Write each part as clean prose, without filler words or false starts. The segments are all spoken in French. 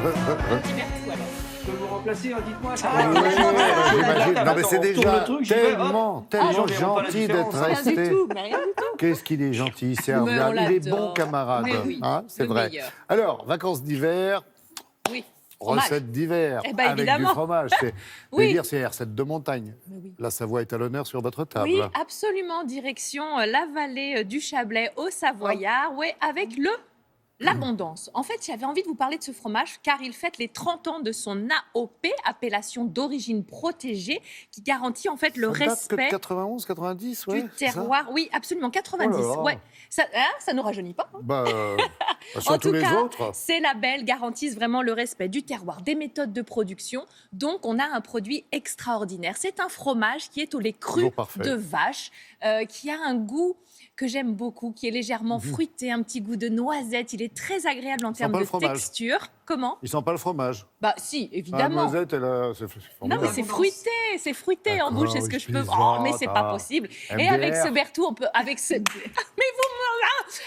Un petit Berthoud, alors. Je peux vous remplacer, hein, dites-moi. Ça Oui, j'imagine. Non, mais c'est On tourne déjà le truc, j'y vais, hop. tellement Les gens verront pas la gentil d'être différence, hein. Rien du resté. tout, mais rien du tout. Qu'est-ce qu'il est gentil, Mais on serviable. Il est l'adore. bon camarade. Mais oui, Hein, c'est le vrai. meilleur. Alors, vacances d'hiver, Oui. Fromage. recettes d'hiver, Eh ben, avec du évidemment. fromage. C'est Oui. dire, c'est recettes de montagne. Mais oui. La Savoie est à l'honneur sur votre table. Oui, absolument. Direction la vallée du Chablais au Savoyard, ouais, avec l'abondance. En fait, j'avais envie de vous parler de ce fromage car il fête les 30 ans de son AOP, appellation d'origine protégée, qui garantit en fait le Ça date que de respect 91, 90, ouais, du c'est ça. terroir. Oui, absolument, 90. Oh là là. Ouais. Ça nous rajeunit pas. Hein. Bah, sur En tous tout les cas, autres. ces labels garantissent vraiment le respect du terroir, des méthodes de production. Donc, on a un produit extraordinaire. C'est un fromage qui est au lait cru Toujours parfait. de vache, qui a un goût que j'aime beaucoup, qui est légèrement fruité, un petit goût de noisette. Il est très agréable en sent termes pas de le fromage. texture. Comment? Il sent pas le fromage. Bah si, La évidemment. noisette, c'est Non, formidable. mais c'est fruité en D'accord, bouche, c'est ce que oui, je peux. je Oh, mais c'est plaisante, pas possible. Et MDR. avec ce Berthoud, on peut, avec ce, mais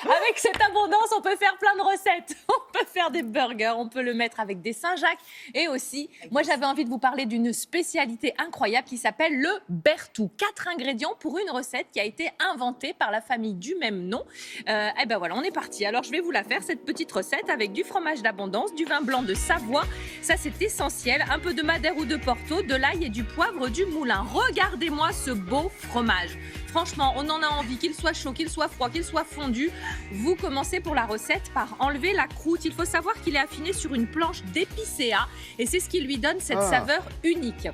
avec cette abondance, on peut faire plein de recettes. On peut faire des burgers, on peut le mettre avec des Saint-Jacques. Et aussi, moi, j'avais envie de vous parler d'une spécialité incroyable qui s'appelle le Berthoud. 4 ingrédients pour une recette qui a été inventée par la famille du même nom. Et ben voilà, on est parti. Alors, je vais vous la faire, cette petite recette, avec du fromage d'abondance, du vin blanc de Savoie. Ça, c'est essentiel. Un peu de madère ou de Porto, de l'ail et du poivre du moulin. Regardez-moi ce beau fromage. Franchement, on en a envie, qu'il soit chaud, qu'il soit froid, qu'il soit fondu. Vous commencez pour la recette par enlever la croûte. Il faut savoir qu'il est affiné sur une planche d'épicéa et c'est ce qui lui donne cette saveur unique.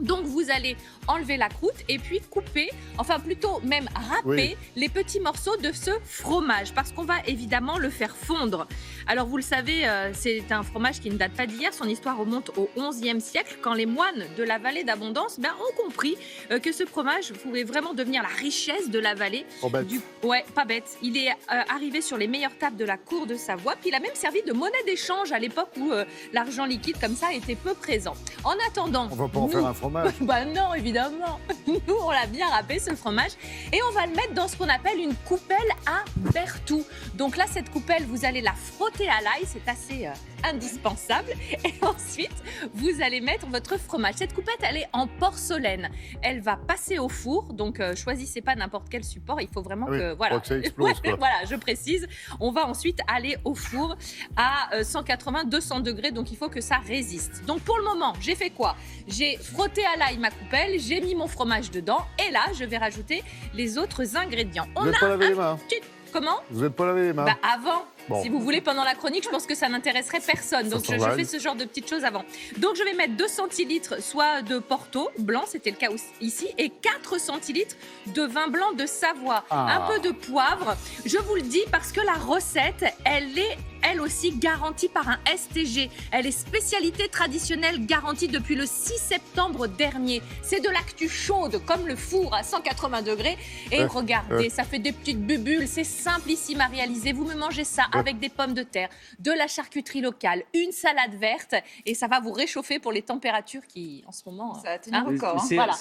Donc, vous allez enlever la croûte et puis couper, enfin plutôt même râper les petits morceaux de ce fromage parce qu'on va évidemment le faire fondre. Alors, vous le savez, c'est un fromage qui ne date pas d'hier. Son histoire remonte au XIe siècle quand les moines de la vallée d'Abondance ont compris que ce fromage pouvait vraiment devenir la richesse de la vallée. Pas bête. Ouais, pas bête. Il est arrivé sur les meilleures tables de la cour de Savoie. Puis il a même servi de monnaie d'échange à l'époque où l'argent liquide comme ça était peu présent. En attendant, On va pas en faire un fromage. bah non, évidemment. Nous, on l'a bien râpé, ce fromage. Et on va le mettre dans ce qu'on appelle une coupelle à Berthoud. Donc là, cette coupelle, vous allez la frotter à l'ail. C'est assez indispensable. Et ensuite, vous allez mettre votre fromage. Cette coupette, elle est en porcelaine. Elle va passer au four. Donc, choisissez pas n'importe quel support. Il faut vraiment que... Voilà. Faut que ça explose, quoi. Voilà, je précise. On va ensuite aller au four à 180-200 degrés. Donc, il faut que ça résiste. Donc, pour le moment, j'ai fait quoi? J'ai frotté à l'ail ma coupelle, j'ai mis mon fromage dedans et là, je vais rajouter les autres ingrédients. Vous n'êtes pas lavé les mains. Comment? Vous n'êtes pas lavé les mains. Bah avant. Bon. Si vous voulez, pendant la chronique, je pense que ça n'intéresserait personne. Donc, je fais ce genre de petites choses avant. Donc, je vais mettre 2 centilitres soit de Porto blanc, c'était le cas ici, et 4 centilitres de vin blanc de Savoie. Un peu de poivre. Je vous le dis parce que la recette, elle est elle aussi garantie par un STG. Elle est spécialité traditionnelle garantie depuis le 6 septembre dernier. C'est de l'actu chaude, comme le four à 180 degrés. Et regardez, ça fait des petites bubules. C'est simplissime à réaliser. Vous me mangez ça avec des pommes de terre, de la charcuterie locale, une salade verte. Et ça va vous réchauffer pour les températures qui, en ce moment... Ça a tenu record. Voilà.